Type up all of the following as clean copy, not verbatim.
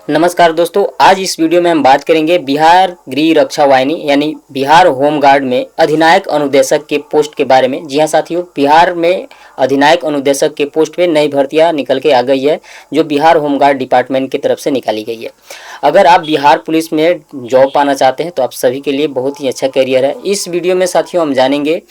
नमस्कार दोस्तों, आज इस वीडियो में हम बात करेंगे बिहार गृह रक्षा वाहिनी यानी बिहार होम गार्ड में अधिनायक अनुदेशक के पोस्ट के बारे में। जी हाँ साथियों, बिहार में अधिनायक अनुदेशक के पोस्ट पे नई भर्तियां निकल के आ गई है जो बिहार होम गार्ड डिपार्टमेंट की तरफ से निकाली गई है। अगर आप बिहार पुलिस में जॉब पाना चाहते हैं तो आप सभी के लिए बहुत ही अच्छा करियर है। इस वीडियो में साथियों हम जानेंगे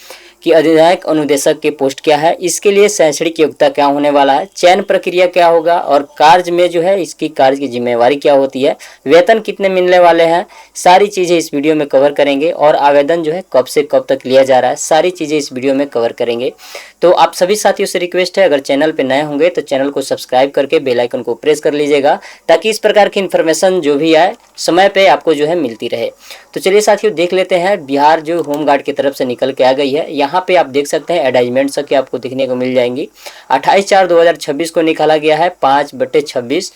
कि अधिनायक अनुदेशक के पोस्ट क्या है, इसके लिए शैक्षणिक योग्यता क्या होने वाला है, चयन प्रक्रिया क्या होगा और कार्य में जो है इसकी कार्य की जिम्मेवारी क्या होती है, वेतन कितने मिलने वाले हैं, सारी चीज़ें इस वीडियो में कवर करेंगे। और आवेदन जो है कब से कब तक लिया जा रहा है, सारी चीज़ें इस वीडियो में कवर करेंगे। तो आप सभी साथियों से रिक्वेस्ट है, अगर चैनल पर नए होंगे तो चैनल को सब्सक्राइब करके बेल आइकन को प्रेस कर लीजिएगा ताकि इस प्रकार की इन्फॉर्मेशन जो भी आए समय पे आपको जो है मिलती रहे। तो चलिए साथियों देख लेते हैं बिहार जो होम गार्ड की तरफ से निकल के आ गई है। यहाँ पे आप देख सकते हैं एडवर्टाइजमेंट सबके आपको देखने को मिल जाएंगी। 28/4/2026 को निकाला गया है 5/26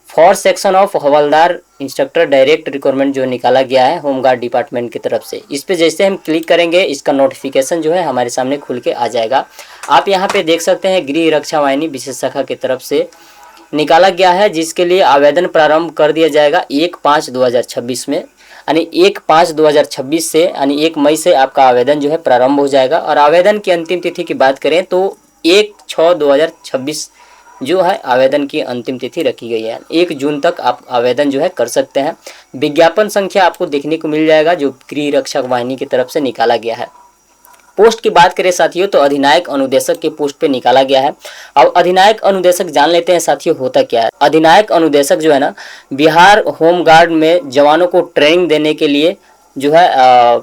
for section of havildar instructor direct requirement जो निकाला गया है होम गार्ड डिपार्टमेंट की तरफ से। इस पे जैसे हम क्लिक करेंगे इसका नोटिफिकेशन जो है हमारे सामने खुल के आ जाएगा। आप यहाँ पे देख सकते हैं गृह रक्षा वाहिनी विशेष शाखा की तरफ से निकाला गया है, जिसके लिए आवेदन प्रारंभ कर दिया जाएगा 1/5/2026 में, यानी 1/5/2026 से यानी 1 मई से आपका आवेदन जो है प्रारंभ हो जाएगा। और आवेदन की अंतिम तिथि की बात करें तो 1/6/2026 जो है आवेदन की अंतिम तिथि रखी गई है। 1 जून तक आप आवेदन जो है कर सकते हैं। विज्ञापन संख्या आपको देखने को मिल जाएगा जो गृह रक्षक वाहिनी की तरफ से निकाला गया है। पोस्ट की बात करें साथियों तो अधिनायक अनुदेशक के पोस्ट पे निकाला गया है। अब अधिनायक अनुदेशक जान लेते हैं साथियों होता क्या है। अधिनायक अनुदेशक जो है ना, बिहार होम गार्ड में जवानों को ट्रेनिंग देने के लिए जो है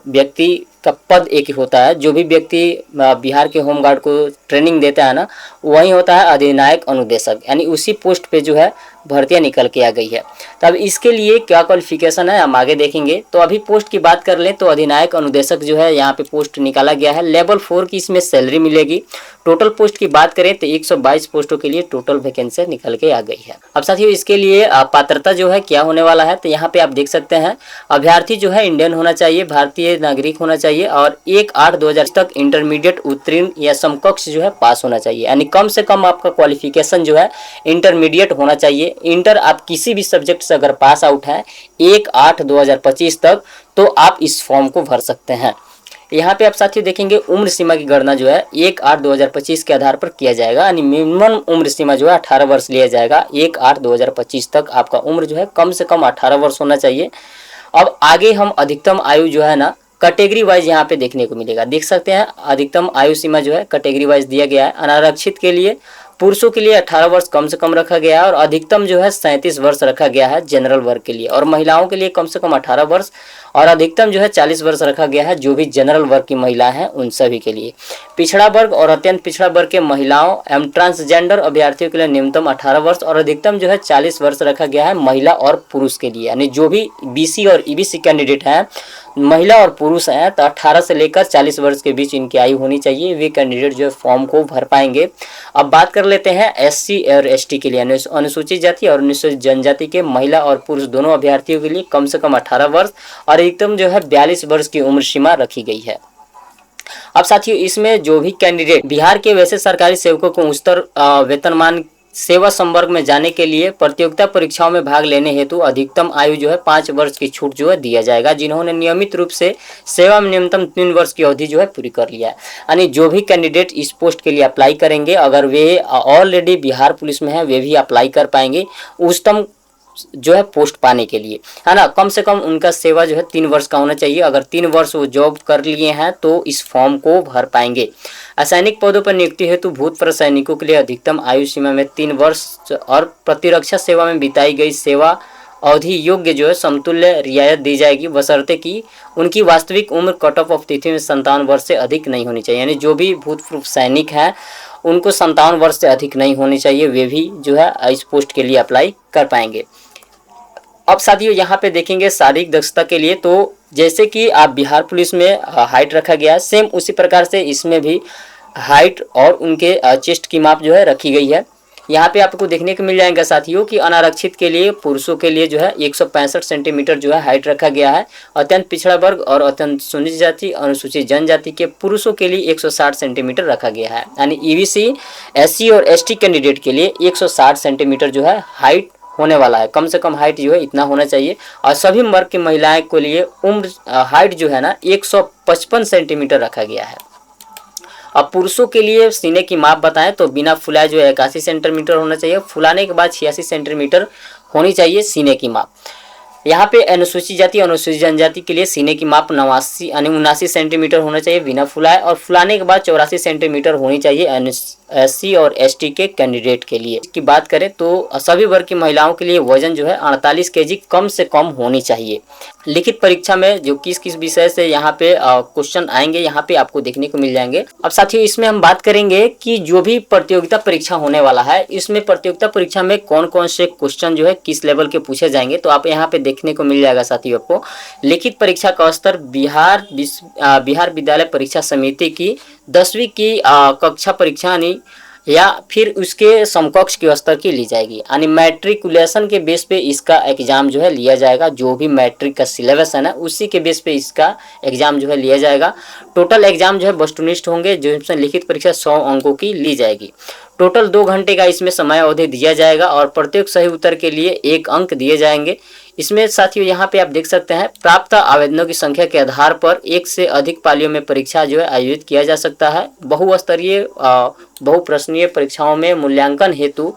व्यक्ति का पद एक ही होता है। जो भी व्यक्ति बिहार के होम गार्ड को ट्रेनिंग देता है ना, वही होता है अधिनायक अनुदेशक, यानी उसी पोस्ट पे जो है भर्तियां निकल के आ गई है। तो अब इसके लिए क्या क्वालिफिकेशन है हम आगे देखेंगे। तो अभी पोस्ट की बात कर लें तो अधिनायक अनुदेशक जो है यहाँ पे पोस्ट निकाला गया है। लेवल 4 की इसमें सैलरी मिलेगी। टोटल पोस्ट की बात करें तो 122 पोस्टों के लिए टोटल वैकेंसी निकल के आ गई है। अब साथियों इसके लिए पात्रता जो है क्या होने वाला है, तो यहाँ पे आप देख सकते हैं अभ्यर्थी जो है इंडियन होना चाहिए, भारतीय नागरिक होना चाहिए और 1/8/2000 तक इंटरमीडिएट उत्तीर्ण या समकक्ष जो है पास होना चाहिए। यानी कम से कम आपका क्वालिफिकेशन जो है इंटरमीडिएट होना चाहिए। इंटर आप किसी भी सब्जेक्ट से अगर पास आउट है 1/8/2025 तक तो आप इस फॉर्म को भर सकते हैं। यहाँ पे आप साथियों देखेंगे उम्र सीमा की गणना जो है 1/8/2025 के आधार पर किया जाएगा। यानी मिनिमम उम्र सीमा जो है 18 वर्ष लिया जाएगा। 1/8/2025 तक आपका उम्र जो है कम से कम 18 वर्ष होना चाहिए। अब आगे हम अधिकतम आयु जो है ना कैटेगरी वाइज यहाँ पे देखने को मिलेगा। देख सकते हैं अधिकतम आयु सीमा जो है कैटेगरी वाइज दिया गया है। अनारक्षित के लिए पुरुषों के लिए 18 वर्ष कम से कम रखा गया है और अधिकतम जो है 37 वर्ष रखा गया है जनरल वर्ग के लिए। और महिलाओं के लिए कम से कम 18 वर्ष और अधिकतम जो है 40 वर्ष रखा गया है जो भी जनरल वर्ग की महिला हैं उन सभी के लिए। पिछड़ा वर्ग और अत्यंत पिछड़ा वर्ग के महिलाओं एवं ट्रांसजेंडर अभ्यर्थियों के लिए न्यूनतम 18 वर्ष और अधिकतम जो है 40 वर्ष रखा गया है महिला और पुरुष के लिए। यानी जो भी बीसी और ईबीसी कैंडिडेट हैं, महिला और पुरुष हैं, तो 18 से लेकर 40 वर्ष के बीच इनकी आयु होनी चाहिए। वे कैंडिडेट जो है फॉर्म को भर पाएंगे। अब बात कर लेते हैं एससी और एसटी के लिए, अनुसूचित जाति और अनुसूचित जनजाति के महिला और पुरुष दोनों अभ्यर्थियों के लिए कम से कम 18 वर्ष और अधिकतम जो है 42 वर्ष की उम्र सीमा रखी गई है। अब साथियों इसमें जो भी कैंडिडेट बिहार के वैसे सरकारी सेवकों को उच्चतर वेतनमान सेवा संवर्ग में जाने के लिए प्रतियोगिता परीक्षाओं में भाग लेने हेतु अधिकतम आयु जो है 5 वर्ष की छूट जो है दिया जाएगा, जिन्होंने नियमित रूप से सेवा में न्यूनतम 3 वर्ष की अवधि जो है पूरी कर लिया है। यानी जो भी कैंडिडेट इस पोस्ट के लिए अप्लाई करेंगे, अगर वे ऑलरेडी बिहार पुलिस में है वे भी अप्लाई कर पाएंगे उच्चतम जो है पोस्ट पाने के लिए, है ना। कम से कम उनका सेवा जो है 3 वर्ष का होना चाहिए। अगर 3 वर्ष वो जॉब कर लिए हैं तो इस फॉर्म को भर पाएंगे। असैनिक पदों पर नियुक्ति हेतु भूतपूर्व सैनिकों के लिए अधिकतम आयु सीमा में 3 वर्ष और प्रतिरक्षा सेवा में बिताई गई सेवा अवधि योग्य जो है समतुल्य रियायत दी जाएगी, बशर्ते कि उनकी वास्तविक उम्र कट ऑफ तिथि में 57 वर्ष से अधिक नहीं होनी चाहिए। यानी जो भी भूतपूर्व सैनिक हैं उनको 57 वर्ष से अधिक नहीं होनी चाहिए, वे भी जो है इस पोस्ट के लिए अप्लाई कर पाएंगे। अब साथियों यहाँ पे देखेंगे शारीरिक दक्षता के लिए, तो जैसे कि आप बिहार पुलिस में हाइट रखा गया है, सेम उसी प्रकार से इसमें भी हाइट और उनके चेस्ट की माप जो है रखी गई है। यहाँ पे आपको देखने को मिल जाएगा साथियों कि अनारक्षित के लिए पुरुषों के लिए जो है 165 सेंटीमीटर जो है हाइट रखा गया है। अत्यंत पिछड़ा वर्ग और अत्यंत सुनिश्चित जाति अनुसूचित जनजाति के पुरुषों के लिए 160 सेंटीमीटर रखा गया है। यानी ईबीसी एससी और एसटी कैंडिडेट के लिए 160 सेंटीमीटर जो है हाइट होने वाला है। कम से कम हाइट जो है इतना होना चाहिए। और सभी वर्ग की महिलाएं के लिए उम्र हाइट जो है ना 155 सेंटीमीटर रखा गया है। अब पुरुषों के लिए सीने की माप बताएं तो बिना फुलाए जो है 81 सेंटीमीटर होना चाहिए, फुलाने के बाद 86 सेंटीमीटर होनी चाहिए सीने की माप। यहाँ पे अनुसूचित जाति अनुसूचित जनजाति के लिए सीने की माप 79 सेंटीमीटर होना चाहिए बिना फुलाए, और फुलाने के बाद 84 सेंटीमीटर होनी चाहिए SC और ST के कैंडिडेट के लिए। की बात करें तो सभी वर्ग की महिलाओं के लिए वजन जो है 48 kg कम से कम होनी चाहिए। लिखित परीक्षा में जो किस किस विषय से यहाँ पे क्वेश्चन आएंगे यहाँ पे आपको देखने को मिल जाएंगे। अब साथियों इसमें हम बात करेंगे कि जो भी प्रतियोगिता परीक्षा होने वाला है, इसमें प्रतियोगिता परीक्षा में कौन कौन से क्वेश्चन जो है किस लेवल के पूछे जाएंगे, तो आप यहाँ पे देखने को मिल जाएगा साथियों। आपको लिखित परीक्षा का स्तर बिहार विद्यालय परीक्षा समिति की 10वीं की कक्षा परीक्षा या फिर उसके समकक्ष के स्तर की ली जाएगी, यानी मैट्रिकुलेशन के बेस पे इसका एग्जाम जो है लिया जाएगा। जो भी मैट्रिक का सिलेबस है ना उसी के बेस पे इसका एग्जाम जो है लिया जाएगा। टोटल एग्जाम जो है वस्तुनिष्ठ होंगे, जो इसमें लिखित परीक्षा 100 अंकों की ली जाएगी। टोटल 2 घंटे का इसमें समय अवधि दिया जाएगा और प्रत्येक सही उत्तर के लिए 1 अंक दिए जाएंगे। इसमें साथियों यहाँ पे आप देख सकते हैं प्राप्त आवेदनों की संख्या के आधार पर 1 से अधिक पालियों में परीक्षा जो है आयोजित किया जा सकता है। बहुस्तरीय बहुप्रश्नीय परीक्षाओं में मूल्यांकन हेतु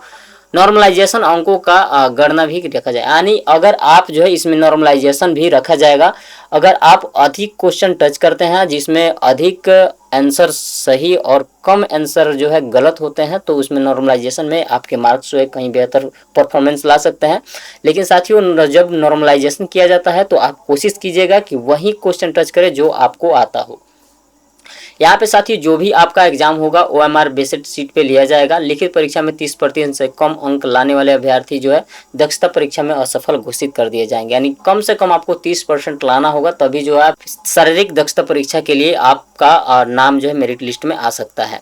नॉर्मलाइजेशन अंकों का गणना भी रखा जाए, यानी अगर आप जो है इसमें नॉर्मलाइजेशन भी रखा जाएगा। अगर आप अधिक क्वेश्चन टच करते हैं जिसमें अधिक आंसर सही और कम आंसर जो है गलत होते हैं तो उसमें नॉर्मलाइजेशन में आपके मार्क्स जो है कहीं बेहतर परफॉर्मेंस ला सकते हैं। लेकिन साथियों जब नॉर्मलाइजेशन किया जाता है तो आप कोशिश कीजिएगा कि वही क्वेश्चन टच करें जो आपको आता हो। यहाँ पे साथियों जो भी आपका एग्जाम होगा OMR बेस्ड सीट पे लिया जाएगा। लिखित परीक्षा में 30% से कम अंक लाने वाले अभ्यर्थी जो है दक्षता परीक्षा में असफल घोषित कर दिए जाएंगे, यानी कम से कम आपको 30% लाना होगा, तभी जो है शारीरिक दक्षता परीक्षा के लिए आपका नाम जो है मेरिट लिस्ट में आ सकता है।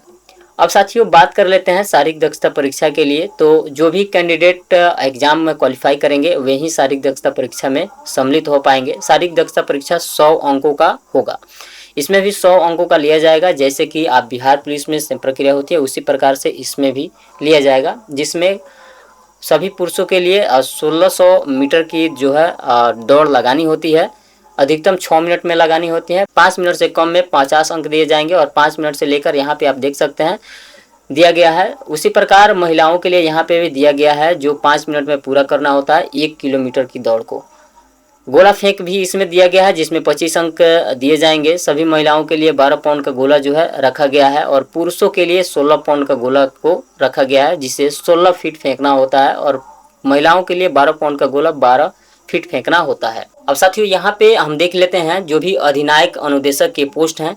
अब साथियों बात कर लेते हैं शारीरिक दक्षता परीक्षा के लिए, तो जो भी कैंडिडेट एग्जाम में क्वालिफाई करेंगे वही शारीरिक दक्षता परीक्षा में सम्मिलित हो पाएंगे। शारीरिक दक्षता परीक्षा 100 अंकों का होगा, इसमें भी 100 अंकों का लिया जाएगा। जैसे कि आप बिहार पुलिस में प्रक्रिया होती है उसी प्रकार से इसमें भी लिया जाएगा, जिसमें सभी पुरुषों के लिए 1600 मीटर की जो है दौड़ लगानी होती है, अधिकतम 6 मिनट में लगानी होती है। 5 मिनट से कम में 50 अंक दिए जाएंगे और 5 मिनट से लेकर यहाँ पे आप देख सकते हैं दिया गया है। उसी प्रकार महिलाओं के लिए यहाँ पे भी दिया गया है जो 5 मिनट में पूरा करना होता है 1 किलोमीटर की दौड़ को। गोला फेंक भी इसमें दिया गया है जिसमें 25 अंक दिए जाएंगे। सभी महिलाओं के लिए 12 पाउंड का गोला जो है रखा गया है और पुरुषों के लिए 16 पाउंड का गोला को रखा गया है, जिसे 16 फीट फेंकना होता है, और महिलाओं के लिए 12 पाउंड का गोला 12 फीट फेंकना होता है। अब साथियों यहाँ पे हम देख लेते हैं जो भी अधिनायक अनुदेशक के पोस्ट हैं,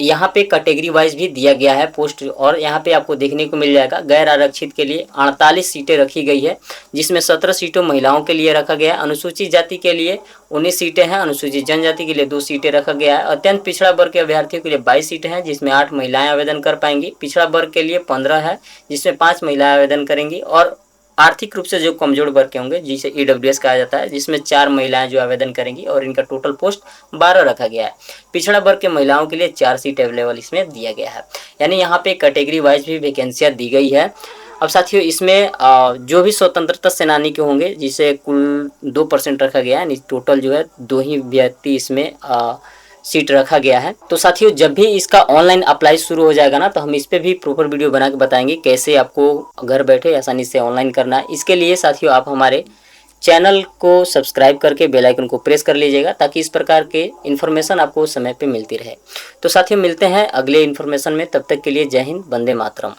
यहाँ पे कैटेगरी वाइज भी दिया गया है पोस्ट, और यहाँ पे आपको देखने को मिल जाएगा। गैर आरक्षित के लिए 48 सीटें रखी गई है, जिसमें 17 सीटों महिलाओं के लिए रखा गया है। अनुसूचित जाति के लिए 19 सीटें हैं, अनुसूचित जनजाति के लिए 2 सीटें रखा गया है। अत्यंत पिछड़ा वर्ग के अभ्यर्थियों के लिए 22 सीटें हैं, जिसमें 8 महिलाएं आवेदन कर पाएंगी। पिछड़ा वर्ग के लिए 15 है, जिसमें 5 महिलाएं आवेदन करेंगी। और आर्थिक रूप से जो कमजोर वर्ग के होंगे जिसे EWS कहा जाता है, जिसमें 4 महिलाएं जो आवेदन करेंगी और इनका टोटल पोस्ट 12 रखा गया है। पिछड़ा वर्ग के महिलाओं के लिए 4 सीट अवेलेबल इसमें दिया गया है, यानी यहाँ पे कैटेगरी वाइज भी वैकेंसियाँ दी गई है। अब साथियों इसमें जो भी स्वतंत्रता सेनानी के होंगे जिसे कुल 2% रखा गया है, टोटल जो है 2 ही व्यक्ति इसमें सीट रखा गया है। तो साथियों जब भी इसका ऑनलाइन अप्लाई शुरू हो जाएगा ना तो हम इस पे भी प्रॉपर वीडियो बना के बताएंगे कैसे आपको घर बैठे आसानी से ऑनलाइन करना है। इसके लिए साथियों आप हमारे चैनल को सब्सक्राइब करके बेल आइकन को प्रेस कर लीजिएगा ताकि इस प्रकार के इन्फॉर्मेशन आपको समय पे मिलती रहे। तो साथियों मिलते हैं अगले इन्फॉर्मेशन में, तब तक के लिए जय हिंद, वंदे मातरम।